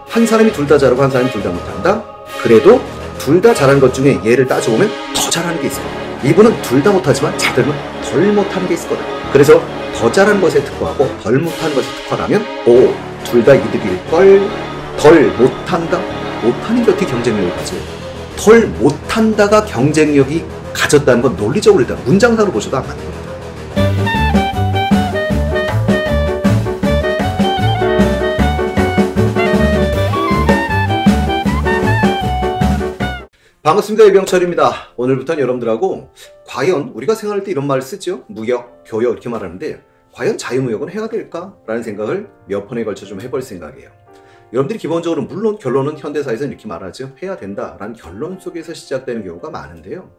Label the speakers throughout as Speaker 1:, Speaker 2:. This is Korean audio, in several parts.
Speaker 1: 한 사람이 둘 다 잘하고 한 사람이 둘 다 못한다? 그래도 둘 다 잘하는 것 중에 얘를 따져보면 더 잘하는 게 있어요. 이분은 둘 다 못하지만 자들은 덜 못하는 게 있거든. 그래서 더 잘하는 것에 특화하고 덜 못하는 것에 특화라면 둘 다 이득일걸. 덜 못한다? 못하는 게 어떻게 경쟁력을 가져요? 덜 못한다가 경쟁력이 가졌다는 건 논리적으로 일단 문장상으로 보셔도 안 맞는 겁니다. 반갑습니다. 이병철입니다. 오늘부터는 여러분들하고 과연 우리가 생활할 때 이런 말을 쓰죠. 무역, 교역 이렇게 말하는데 과연 자유무역은 해야 될까? 라는 생각을 몇 번에 걸쳐 좀 해볼 생각이에요. 여러분들이 기본적으로 물론 결론은 현대사에서는 이렇게 말하죠. 해야 된다라는 결론 속에서 시작되는 경우가 많은데요.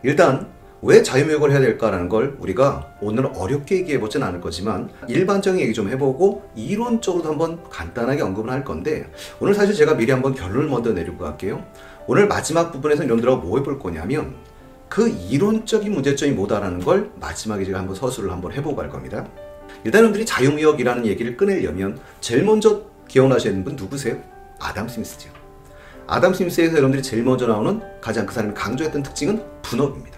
Speaker 1: 일단 왜 자유무역을 해야 될까라는 걸 우리가 오늘 어렵게 얘기해보진 않을 거지만 일반적인 얘기 좀 해보고 이론적으로도 한번 간단하게 언급을 할 건데 오늘 사실 제가 미리 한번 결론을 먼저 내리고 갈게요. 오늘 마지막 부분에서 여러분들하고 뭐 해볼 거냐면 그 이론적인 문제점이 뭐다라는 걸 마지막에 제가 한번 서술을 한번 해보고 갈 겁니다. 일단 여러분들이 자유무역이라는 얘기를 꺼내려면 제일 먼저 기억나시는 분 누구세요? 아담 스미스죠. 아담 스미스에서 여러분들이 제일 먼저 나오는 가장 그 사람이 강조했던 특징은 분업입니다.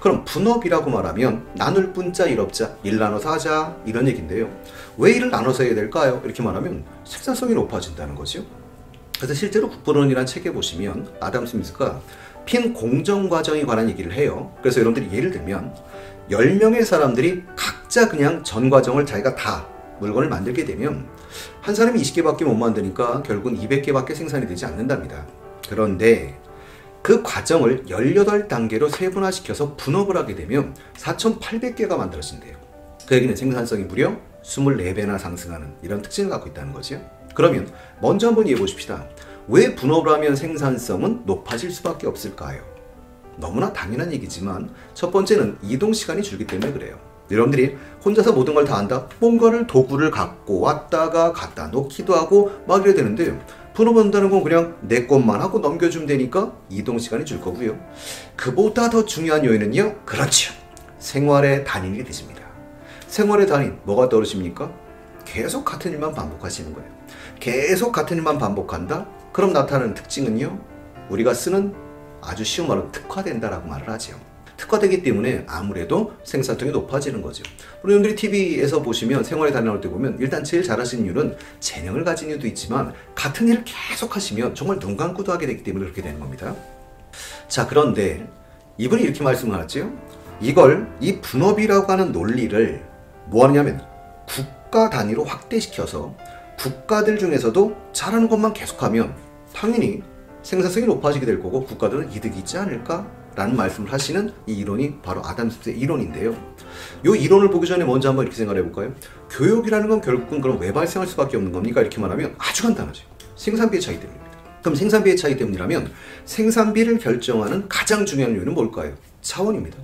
Speaker 1: 그럼 분업이라고 말하면 나눌 분자 일업자, 일 나눠서 하자 이런 얘기인데요. 왜 일을 나눠서 해야 될까요? 이렇게 말하면 생산성이 높아진다는 거죠. 그래서 실제로 국부론이라는 책에 보시면 아담 스미스가 핀 공정 과정에 관한 얘기를 해요. 그래서 여러분들이 예를 들면 10명의 사람들이 각자 그냥 전 과정을 자기가 다 물건을 만들게 되면 한 사람이 20개밖에 못 만드니까 결국은 200개밖에 생산이 되지 않는답니다. 그런데 그 과정을 18단계로 세분화시켜서 분업을 하게 되면 4,800개가 만들어진대요. 그 얘기는 생산성이 무려 24배나 상승하는 이런 특징을 갖고 있다는 거죠. 그러면 먼저 한번 이해해 보십시다. 왜 분업을 하면 생산성은 높아질 수밖에 없을까요? 너무나 당연한 얘기지만 첫 번째는 이동 시간이 줄기 때문에 그래요. 여러분들이 혼자서 모든 걸 다 한다? 뭔가를 도구를 갖고 왔다가 갖다 놓기도 하고 막 이래야 되는데 분업한다는 건 그냥 내 것만 하고 넘겨주면 되니까 이동 시간이 줄 거고요. 그보다 더 중요한 요인은요. 그렇죠. 생활의 단일이 되십니다. 생활의 단일 뭐가 떨어집니까? 계속 같은 일만 반복하시는 거예요. 계속 같은 일만 반복한다? 그럼 나타나는 특징은요. 우리가 쓰는 아주 쉬운 말로 특화된다라고 말을 하죠. 특화되기 때문에 아무래도 생산성이 높아지는 거죠. 물론 여러분들이 TV에서 보시면 생활에 다녀올 때 보면 일단 제일 잘하시는 이유는 재능을 가진 이유도 있지만 같은 일을 계속 하시면 정말 눈 감고도 하게 되기 때문에 그렇게 되는 겁니다. 자, 그런데 이분이 이렇게 말씀을 하죠. 이 분업이라고 하는 논리를 뭐 하느냐면 국가 단위로 확대시켜서 국가들 중에서도 잘하는 것만 계속하면 당연히 생산성이 높아지게 될 거고 국가들은 이득이 있지 않을까? 라는 말씀을 하시는 이 이론이 바로 아담 스미스의 이론인데요. 이 이론을 보기 전에 먼저 한번 이렇게 생각해 볼까요? 교육이라는 건 결국은 그럼 왜 발생할 수밖에 없는 겁니까? 이렇게 말하면 아주 간단하죠. 생산비의 차이 때문입니다. 그럼 생산비의 차이 때문이라면 생산비를 결정하는 가장 중요한 이유는 뭘까요? 자원입니다.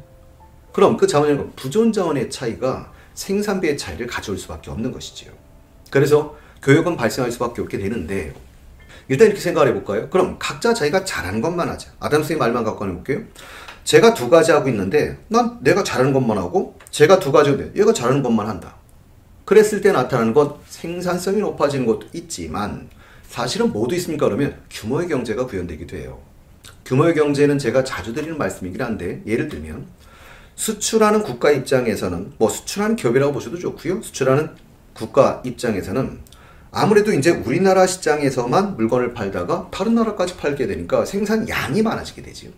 Speaker 1: 그럼 그 자원이란 부존 자원의 차이가 생산비의 차이를 가져올 수밖에 없는 것이지요. 그래서 교육은 발생할 수밖에 없게 되는데 일단 이렇게 생각을 해볼까요? 그럼 각자 자기가 잘하는 것만 하자. 아담 스미스 말만 갖고 해볼게요. 제가 두 가지 하고 있는데 난 내가 잘하는 것만 하고 제가 두 가지 하는데 얘가 잘하는 것만 한다. 그랬을 때 나타나는 건 생산성이 높아지는 것도 있지만 사실은 뭐도 있습니까? 그러면 규모의 경제가 구현되기도 해요. 규모의 경제는 제가 자주 드리는 말씀이긴 한데 예를 들면 수출하는 국가 입장에서는 뭐 수출하는 기업이라고 보셔도 좋고요. 수출하는 국가 입장에서는 아무래도 이제 우리나라 시장에서만 물건을 팔다가 다른 나라까지 팔게 되니까 생산량이 많아지게 되죠.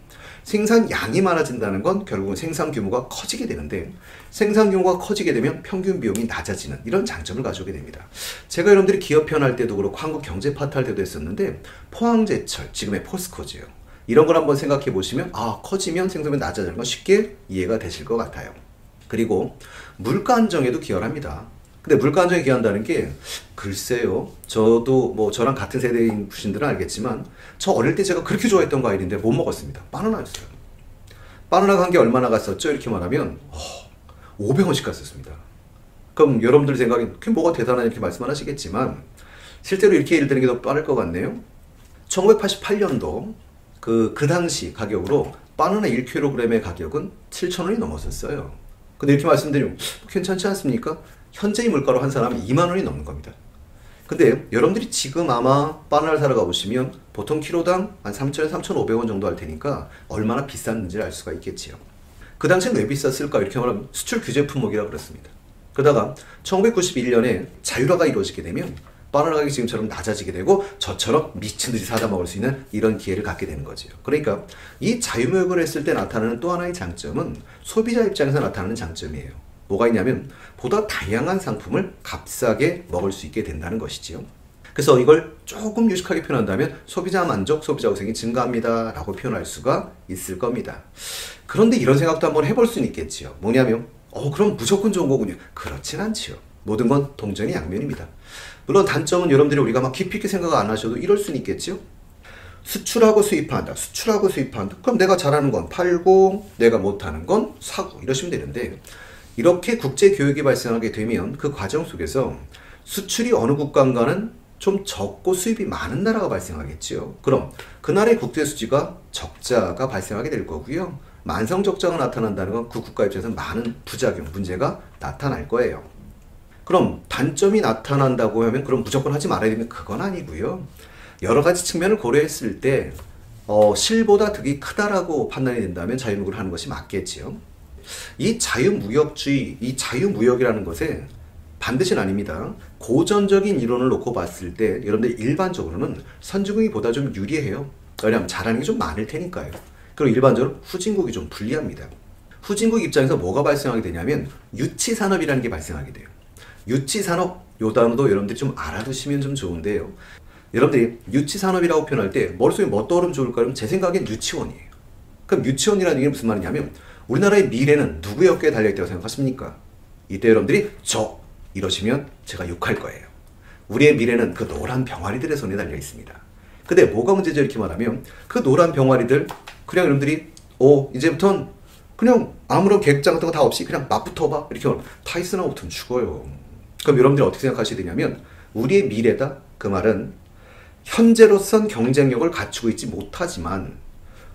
Speaker 1: 생산량이 많아진다는 건 결국은 생산 규모가 커지게 되는데 생산 규모가 커지게 되면 평균 비용이 낮아지는 이런 장점을 가져오게 됩니다. 제가 여러분들이 기업 편할 때도 그렇고 한국 경제 파트 할 때도 했었는데 포항제철, 지금의 포스코지요. 이런 걸 한번 생각해 보시면 커지면 생산량이 낮아지는 건 쉽게 이해가 되실 것 같아요. 그리고 물가 안정에도 기여를 합니다. 근데 물가 안정에 기여한다는 게 글쎄요. 저도 뭐 저랑 같은 세대인 분들은 알겠지만 저 어릴 때 제가 그렇게 좋아했던 과일인데 못 먹었습니다. 바나나였어요. 바나나가 한 개 얼마나 갔었죠? 이렇게 말하면 500원씩 갔었습니다. 그럼 여러분들 생각엔 그게 뭐가 대단하냐 이렇게 말씀을 하시겠지만 실제로 이렇게 예를 드는 게 더 빠를 것 같네요. 1988년도 그 당시 가격으로 바나나 1kg의 가격은 7,000원이 넘었었어요. 근데 이렇게 말씀드리면 괜찮지 않습니까? 현재의 물가로 한 사람은 2만 원이 넘는 겁니다. 근데 여러분들이 지금 아마 바나나를 사러 가보시면 보통 키로당 한 3,000원, 3,500원 정도 할 테니까 얼마나 비싼지를 알 수가 있겠지요. 그 당시엔 왜 비쌌을까? 이렇게 말하면 수출 규제 품목이라고 그랬습니다. 그러다가 1991년에 자율화가 이루어지게 되면 바나나 가격이 지금처럼 낮아지게 되고 저처럼 미친 듯이 사다 먹을 수 있는 이런 기회를 갖게 되는 거죠. 그러니까 이 자유무역을 했을 때 나타나는 또 하나의 장점은 소비자 입장에서 나타나는 장점이에요. 뭐가 있냐면 보다 다양한 상품을 값싸게 먹을 수 있게 된다는 것이지요. 그래서 이걸 조금 유식하게 표현한다면 소비자 만족, 소비자 고생이 증가합니다 라고 표현할 수가 있을 겁니다. 그런데 이런 생각도 한번 해볼 수는 있겠지요. 뭐냐면 그럼 무조건 좋은 거군요. 그렇진 않지요. 모든 건 동전의 양면입니다. 물론 단점은 여러분들이 우리가 막 깊이 있게 생각 안 하셔도 이럴 수는 있겠죠. 수출하고 수입한다. 수출하고 수입한다. 그럼 내가 잘하는 건 팔고 내가 못하는 건 사고 이러시면 되는데 이렇게 국제교역이 발생하게 되면 그 과정 속에서 수출이 어느 국가인가는 좀 적고 수입이 많은 나라가 발생하겠죠. 그럼 그 나라의 국제수지가 적자가 발생하게 될 거고요. 만성적자가 나타난다는 건 그 국가 입장에서 많은 부작용, 문제가 나타날 거예요. 그럼 단점이 나타난다고 하면 그럼 무조건 하지 말아야 되면 그건 아니고요. 여러 가지 측면을 고려했을 때 실보다 득이 크다라고 판단이 된다면 자유무역을 하는 것이 맞겠지요. 이 자유무역주의, 이 자유무역이라는 것에 반드시는 아닙니다. 고전적인 이론을 놓고 봤을 때 여러분들 일반적으로는 선진국이 보다 좀 유리해요. 왜냐하면 잘하는 게 좀 많을 테니까요. 그리고 일반적으로 후진국이 좀 불리합니다. 후진국 입장에서 뭐가 발생하게 되냐면 유치산업이라는 게 발생하게 돼요. 유치산업, 요 단어도 여러분들이 좀 알아두시면 좀 좋은데요. 여러분들이 유치산업이라고 표현할 때 머릿속에 뭐 떠오르면 좋을까? 그럼 제 생각엔 유치원이에요. 그럼 유치원이라는 얘기는 무슨 말이냐면 우리나라의 미래는 누구의 어깨에 달려있다고 생각하십니까? 이때 여러분들이 이러시면 제가 욕할 거예요. 우리의 미래는 그 노란 병아리들의 손에 달려 있습니다. 근데 뭐가 문제죠? 이렇게 말하면 그 노란 병아리들 그냥 여러분들이 이제부턴 그냥 아무런 계획장 같은 거 다 없이 그냥 막 붙어봐 이렇게 하면 타이슨하고 붙으면 죽어요. 그럼 여러분들이 어떻게 생각하시게 되냐면 우리의 미래다 그 말은 현재로선 경쟁력을 갖추고 있지 못하지만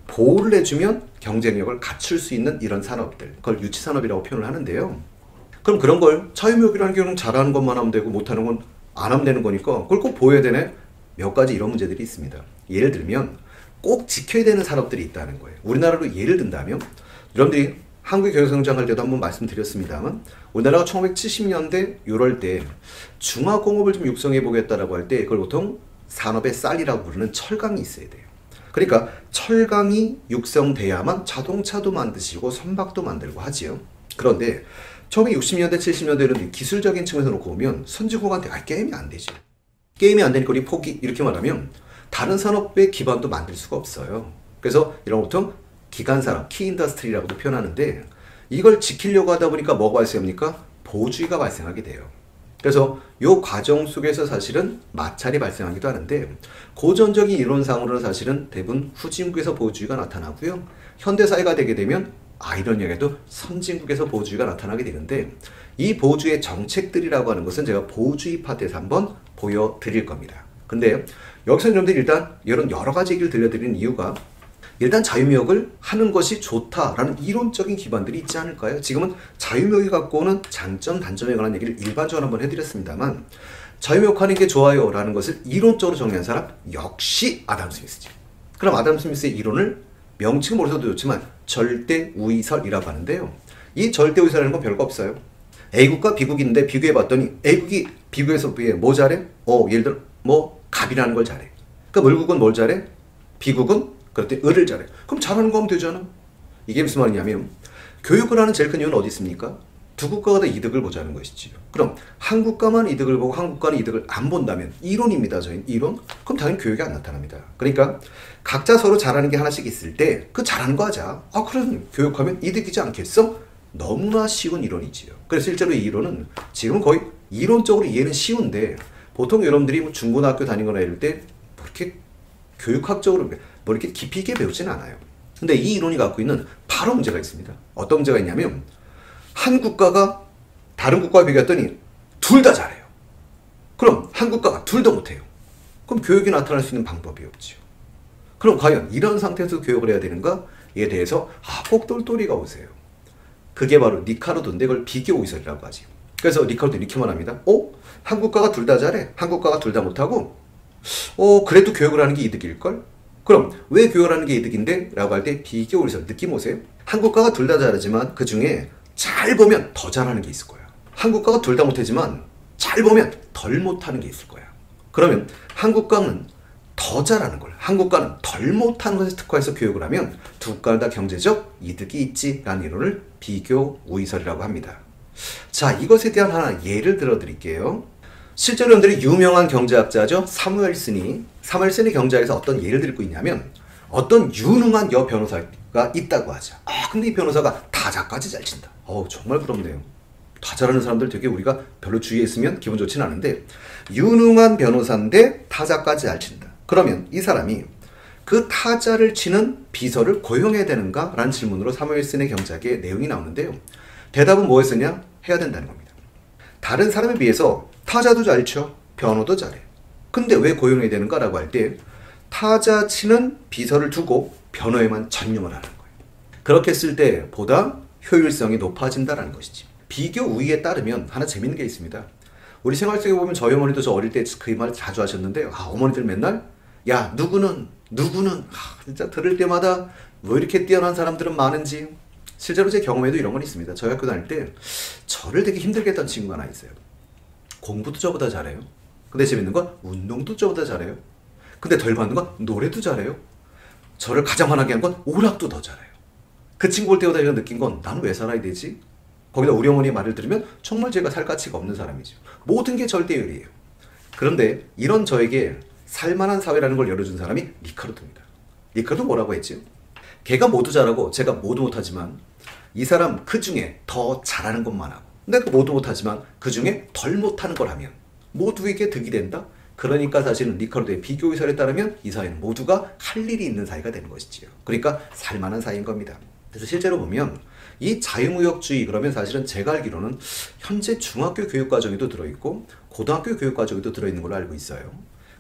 Speaker 1: 보호를 해주면 경쟁력을 갖출 수 있는 이런 산업들, 그걸 유치산업이라고 표현을 하는데요. 그럼 그런 걸 자유무역이라는 경우는 잘하는 것만 하면 되고 못하는 건 안 하면 되는 거니까 그걸 꼭 보호해야 되네? 몇 가지 이런 문제들이 있습니다. 예를 들면 꼭 지켜야 되는 산업들이 있다는 거예요. 우리나라로 예를 든다면 여러분들이 한국의 경제성장할 때도 한번 말씀드렸습니다만 우리나라가 1970년대 이럴 때 중화공업을 좀 육성해 보겠다라고 할 때 그걸 보통 산업의 쌀이라고 부르는 철강이 있어야 돼요. 그러니까 철강이 육성돼야만 자동차도 만드시고 선박도 만들고 하지요. 그런데 1960년대, 70년대는 기술적인 측면에서 놓고 보면 선진국한테 게임이 안 되죠. 게임이 안 되니까 우리 포기 이렇게 말하면 다른 산업의 기반도 만들 수가 없어요. 그래서 이런 보통 기간산업, 키인더스트리라고도 표현하는데 이걸 지키려고 하다 보니까 뭐가 발생합니까? 보호주의가 발생하게 돼요. 그래서 이 과정 속에서 사실은 마찰이 발생하기도 하는데 고전적인 이론상으로는 사실은 대부분 후진국에서 보호주의가 나타나고요. 현대사회가 되게 되면 아이러니하게도 선진국에서 보호주의가 나타나게 되는데 이 보호주의의 정책들이라고 하는 것은 제가 보호주의 파트에서 한번 보여드릴 겁니다. 근데 여기서 여러분들이 일단 이런 여러 가지 얘기를 들려드리는 이유가 일단 자유무역을 하는 것이 좋다라는 이론적인 기반들이 있지 않을까요? 지금은 자유무역이 갖고 오는 장점, 단점에 관한 얘기를 일반적으로 한번 해드렸습니다만 자유무역하는 게 좋아요 라는 것을 이론적으로 정리한 사람 역시 아담 스미스죠. 그럼 아담 스미스의 이론을 명칭은 모르셔도 좋지만 절대우위설이라고 하는데요. 이 절대우위설이라는 건 별거 없어요. A국과 B국인데 비교해봤더니 A국이 비교해서 뭐 잘해? 예를 들어 뭐 갑이라는 걸 잘해. 그러니까 물국은 뭘 잘해? B국은 그럴 때 을을 잘해. 그럼 잘하는 거 하면 되잖아. 이게 무슨 말이냐면 교육을 하는 제일 큰 이유는 어디 있습니까? 두 국가가 다 이득을 보자는 것이지요. 그럼 한 국가만 이득을 보고 한 국가는 이득을 안 본다면 이론입니다. 저희는 이론? 그럼 당연히 교육이 안 나타납니다. 그러니까 각자 서로 잘하는 게 하나씩 있을 때 그 잘하는 거 하자. 그럼 교육하면 이득이지 않겠어? 너무나 쉬운 이론이지요. 그래서 실제로 이 이론은 지금은 거의 이론적으로 이해는 쉬운데 보통 여러분들이 뭐 중고등학교 다니거나 이럴 때 뭐 이렇게 교육학적으로 뭐 이렇게 깊이 있게 배우지는 않아요. 근데 이 이론이 갖고 있는 바로 문제가 있습니다. 어떤 문제가 있냐면 한 국가가 다른 국가와 비교했더니 둘 다 잘해요. 그럼 한 국가가 둘 다 못해요. 그럼 교육이 나타날 수 있는 방법이 없죠. 그럼 과연 이런 상태에서 교육을 해야 되는가에 대해서 꼭 똘똘이가 오세요. 그게 바로 니카르도인데 그걸 비교우위설이라고 하지. 그래서 리카르도 이렇게 말합니다. 한국가가 둘 다 잘해. 한국가가 둘 다 못하고 그래도 교육을 하는 게 이득일걸? 그럼 왜 교육을 하는 게 이득인데? 라고 할 때 비교 우리서 느낌 오세요? 한국가가 둘 다 잘하지만 그 중에 잘 보면 더 잘하는 게 있을 거야. 한국가가 둘 다 못하지만 잘 보면 덜 못하는 게 있을 거야. 그러면 한국가는 더 잘하는 걸, 한국가는 덜 못하는 것에 특화해서 교육을 하면 두 국가는 다 경제적 이득이 있지라는 이론을 비교 우위설이라고 합니다. 자, 이것에 대한 하나 예를 들어 드릴게요. 실제로 여러분들이 유명한 경제학자죠. 사무엘슨이 경제학에서 어떤 예를 들고 있냐면 어떤 유능한 여 변호사가 있다고 하죠. 근데 이 변호사가 타자까지 잘 친다. 정말 부럽네요. 타자라는 사람들 되게 우리가 별로 주위에 있으면 기분 좋지는 않은데 유능한 변호사인데 타자까지 잘 친다. 그러면 이 사람이 그 타자를 치는 비서를 고용해야 되는가? 라는 질문으로 사무엘슨의 경제학의 내용이 나오는데요. 대답은 뭐였으냐? 해야 된다는 겁니다. 다른 사람에 비해서 타자도 잘 쳐, 변호도 잘해. 근데 왜 고용해야 되는가? 라고 할 때 타자 치는 비서를 두고 변호에만 전념을 하는 거예요. 그렇게 했을 때 보다 효율성이 높아진다는 것이지. 비교 우위에 따르면 하나 재밌는 게 있습니다. 우리 생활 속에 보면 저희 어머니도 저 어릴 때 그 말 자주 하셨는데 어머니들 맨날 야 누구는 진짜 들을 때마다 왜 이렇게 뛰어난 사람들은 많은지. 실제로 제 경험에도 이런 건 있습니다. 저희 학교 다닐 때 저를 되게 힘들게 했던 친구가 하나 있어요. 공부도 저보다 잘해요. 근데 재밌는 건 운동도 저보다 잘해요. 근데 덜 받는 건 노래도 잘해요. 저를 가장 화나게 한 건 오락도 더 잘해요. 그 친구 볼 때마다 제가 느낀 건 나는 왜 살아야 되지? 거기다 우리 어머니의 말을 들으면 정말 제가 살 가치가 없는 사람이죠. 모든 게 절대율이에요. 그런데 이런 저에게 살만한 사회라는 걸 열어준 사람이 리카르도입니다. 리카르도 뭐라고 했지? 걔가 모두 잘하고 제가 모두 못하지만 이 사람 그 중에 더 잘하는 것만 하고 내가 모두 못하지만 그 중에 덜 못하는 걸 하면 모두에게 득이 된다? 그러니까 사실은 리카르도의 비교 의설에 따르면 이 사회는 모두가 할 일이 있는 사회가 되는 것이지요. 그러니까 살만한 사회인 겁니다. 그래서 실제로 보면 이 자유무역주의 그러면 사실은 제가 알기로는 현재 중학교 교육과정에도 들어있고 고등학교 교육과정에도 들어있는 걸로 알고 있어요.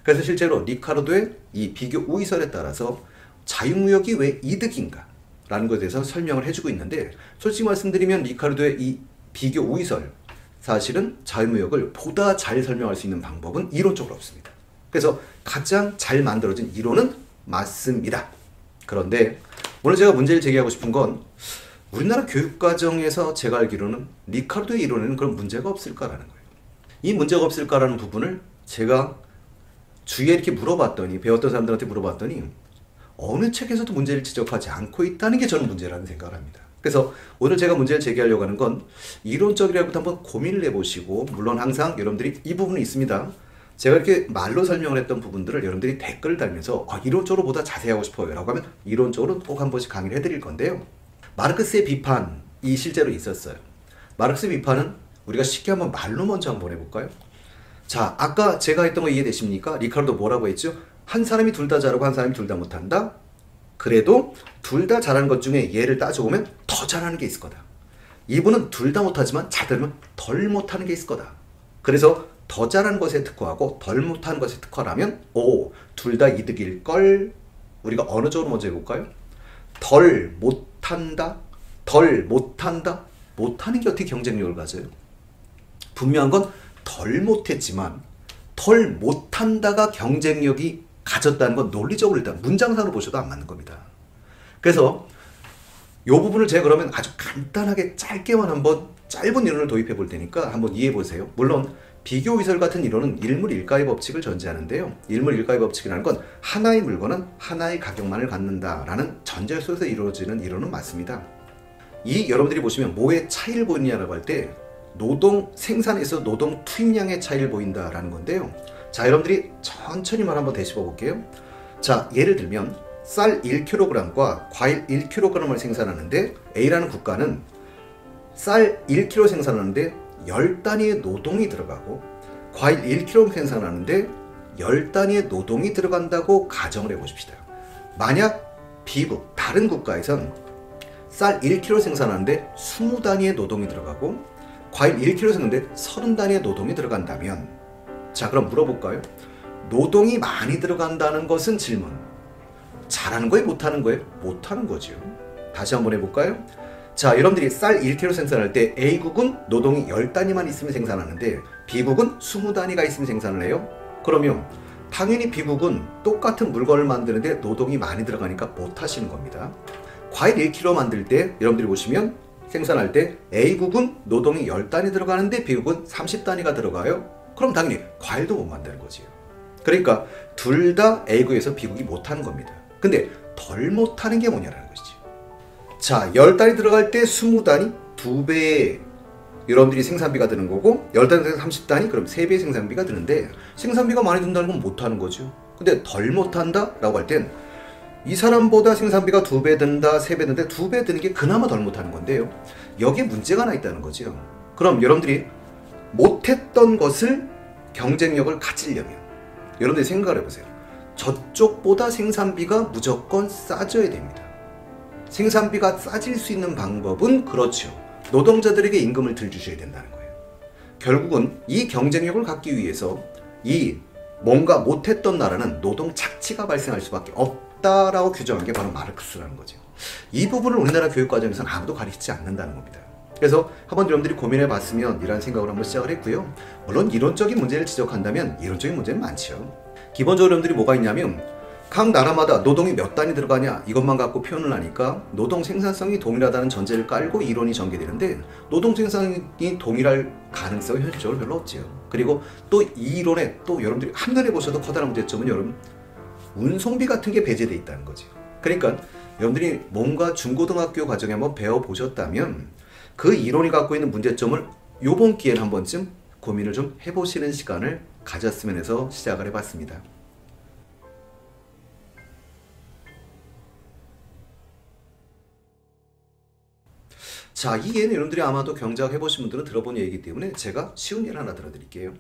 Speaker 1: 그래서 실제로 리카르도의 이 비교 우위설에 따라서 자유무역이 왜 이득인가 라는 것에 대해서 설명을 해주고 있는데 솔직히 말씀드리면 리카르도의 이 비교 우위설 사실은 자유무역을 보다 잘 설명할 수 있는 방법은 이론적으로 없습니다. 그래서 가장 잘 만들어진 이론은 맞습니다. 그런데 오늘 제가 문제를 제기하고 싶은 건 우리나라 교육과정에서 제가 알기로는 리카르도의 이론에는 그런 문제가 없을까라는 거예요. 이 문제가 없을까라는 부분을 제가 주위에 이렇게 물어봤더니 배웠던 사람들한테 물어봤더니 어느 책에서도 문제를 지적하지 않고 있다는 게 저는 문제라는 생각을 합니다. 그래서 오늘 제가 문제를 제기하려고 하는 건 이론적이라고부터 한번 고민을 해보시고 물론 항상 여러분들이 이 부분이 있습니다. 제가 이렇게 말로 설명을 했던 부분들을 여러분들이 댓글을 달면서 이론적으로 보다 자세히 하고 싶어요 라고 하면 이론적으로 꼭 한 번씩 강의를 해드릴 건데요. 마르크스의 비판이 실제로 있었어요. 마르크스의 비판은 우리가 쉽게 한번 말로 먼저 한번 해볼까요? 자, 아까 제가 했던 거 이해되십니까? 리카르도 뭐라고 했죠? 한 사람이 둘 다 잘하고 한 사람이 둘 다 못한다? 그래도 둘 다 잘하는 것 중에 얘를 따져보면 더 잘하는 게 있을 거다. 이분은 둘 다 못하지만 잘 들면 덜 못하는 게 있을 거다. 그래서 더 잘하는 것에 특화하고 덜 못하는 것에 특화라면 둘 다 이득일걸. 우리가 어느 쪽으로 먼저 해볼까요? 덜 못한다? 덜 못한다? 못하는 게 어떻게 경쟁력을 가져요? 분명한 건 덜 못했지만 덜 못한다가 경쟁력이 가졌다는 건 논리적으로 일단 문장상으로 보셔도 안 맞는 겁니다. 그래서 이 부분을 제가 그러면 아주 간단하게 짧게만 한번 짧은 이론을 도입해 볼 테니까 한번 이해해 보세요. 물론 비교위설 같은 이론은 일물일가의 법칙을 전제하는데요. 일물일가의 법칙이라는 건 하나의 물건은 하나의 가격만을 갖는다라는 전제 속에서 이루어지는 이론은 맞습니다. 이 여러분들이 보시면 뭐의 차이를 보이냐라고 할 때 노동 생산에서 노동 투입량의 차이를 보인다라는 건데요. 자, 여러분들이 천천히만 한번 되짚어 볼게요. 자, 예를 들면 쌀 1kg과 과일 1kg을 생산하는데 A라는 국가는 쌀 1kg 생산하는데 10단위의 노동이 들어가고 과일 1kg 생산하는데 10단위의 노동이 들어간다고 가정을 해보십시다. 만약 B국, 다른 국가에선 쌀 1kg 생산하는데 20단위의 노동이 들어가고 과일 1kg 생산하는데 30단위의 노동이 들어간다면 자, 그럼 물어볼까요? 노동이 많이 들어간다는 것은 질문. 잘하는 거예요? 못하는 거예요? 못하는 거죠. 다시 한번 해볼까요? 자, 여러분들이 쌀 1kg 생산할 때 A국은 노동이 10단위만 있으면 생산하는데 B국은 20단위가 있으면 생산을 해요. 그러면 당연히 B국은 똑같은 물건을 만드는데 노동이 많이 들어가니까 못 하시는 겁니다. 과일 1kg 만들 때 여러분들이 보시면 생산할 때 A국은 노동이 10단위 들어가는데 B국은 30단위가 들어가요. 그럼 당연히 과일도 못 만드는 거지요. 그러니까 둘 다 A국에서 B국이 못하는 겁니다. 근데 덜 못하는 게 뭐냐라는 것이죠. 자, 10단위 들어갈 때 20단위 2배 여러분들이 생산비가 드는 거고 10단위 30단위 그럼 3배의 생산비가 드는데 생산비가 많이 든다는 건 못하는 거죠. 근데 덜 못한다 라고 할 땐 이 사람보다 생산비가 2배 든다 3배 든다 2배 드는 게 그나마 덜 못하는 건데요. 여기에 문제가 하나 있다는 거죠. 그럼 여러분들이 못했던 것을 경쟁력을 가지려면 여러분들이 생각을 해보세요. 저쪽보다 생산비가 무조건 싸져야 됩니다. 생산비가 싸질 수 있는 방법은 그렇죠. 노동자들에게 임금을 덜 주셔야 된다는 거예요. 결국은 이 경쟁력을 갖기 위해서 이 뭔가 못했던 나라는 노동 착취가 발생할 수밖에 없다라고 규정한 게 바로 마르크스라는 거죠. 이 부분을 우리나라 교육과정에서는 아무도 가르치지 않는다는 겁니다. 그래서 한번 여러분들이 고민해 봤으면 이라는 생각을 한번 시작을 했고요. 물론 이론적인 문제를 지적한다면 이론적인 문제는 많죠. 기본적으로 여러분들이 뭐가 있냐면 각 나라마다 노동이 몇 단위 들어가냐 이것만 갖고 표현을 하니까 노동 생산성이 동일하다는 전제를 깔고 이론이 전개되는데 노동 생산이 동일할 가능성이 현실적으로 별로 없지요. 그리고 또 이 이론에 또 여러분들이 한눈에 보셔도 커다란 문제점은 여러분 운송비 같은 게 배제되어 있다는 거죠. 그러니까 여러분들이 뭔가 중고등학교 과정에 한번 배워보셨다면 그 이론이 갖고 있는 문제점을 요번 기회에 한 번쯤 고민을 좀 해보시는 시간을 가졌으면 해서 시작을 해봤습니다. 자, 이 예는 여러분들이 아마도 경제학 해보신 분들은 들어본 얘기이기 때문에 제가 쉬운 예를 하나 들어드릴게요.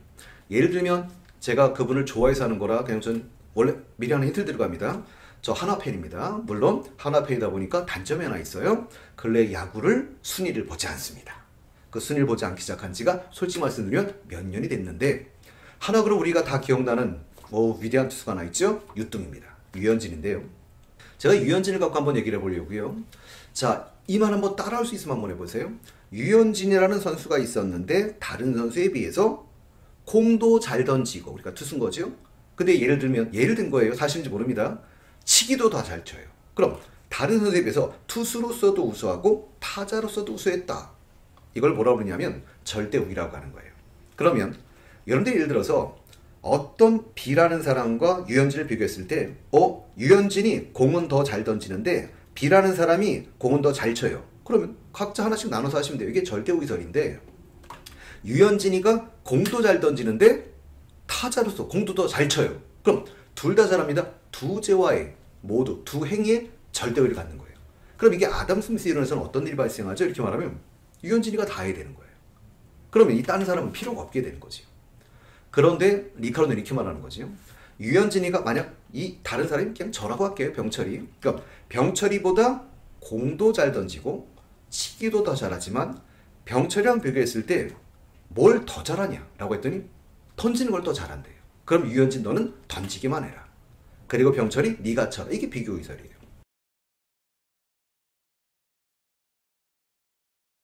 Speaker 1: 예를 들면 제가 그분을 좋아해서 하는 거라 그냥 전 원래 미리 하는 힌트를 들어갑니다. 저 하나팬입니다. 물론 하나팬이다 보니까 단점이 하나 있어요. 근래 야구를 순위를 보지 않습니다. 그 순위를 보지 않기 시작한 지가 솔직히 말씀드리면 몇 년이 됐는데 하나 그럼 우리가 다 기억나는 위대한 투수가 하나 있죠? 유뚱입니다. 유현진인데요. 제가 유현진을 갖고 한번 얘기를 해보려고요. 자, 이만 한번 따라할 수 있으면 한번 해보세요. 유현진이라는 선수가 있었는데 다른 선수에 비해서 공도 잘 던지고 우리가 투수인 거죠. 근데 예를 든 거예요. 사실인지 모릅니다. 치기도 더 잘 쳐요. 그럼 다른 선수에 비해서 투수로서도 우수하고 타자로서도 우수했다. 이걸 뭐라고 그러냐면 절대 우위라고 하는 거예요. 그러면 여러분들이 예를 들어서 어떤 B라는 사람과 유현진을 비교했을 때 유현진이 공은 더 잘 던지는데 B라는 사람이 공은 더 잘 쳐요. 그러면 각자 하나씩 나눠서 하시면 돼요. 이게 절대 우위설인데 유현진이가 공도 잘 던지는데 타자로서 공도 더 잘 쳐요. 그럼 둘 다 잘합니다. 두 재와의 모두 두 행위에 절대 우위를 갖는 거예요. 그럼 이게 아담 스미스 이론에서는 어떤 일이 발생하죠? 이렇게 말하면 유현진이가 다 해야 되는 거예요. 그러면 이 다른 사람은 필요가 없게 되는 거지요. 그런데 리카르도는 이렇게 말하는 거지요. 유현진이가 만약 이 다른 사람이 그냥 저라고 할게요. 병철이. 그러니까 병철이보다 공도 잘 던지고 치기도 더 잘하지만 병철이랑 비교했을 때 뭘 더 잘하냐 라고 했더니 던지는 걸 더 잘한대요. 그럼 유현진 너는 던지기만 해라. 그리고 병철이 네가 쳐라. 이게 비교 의설이에요.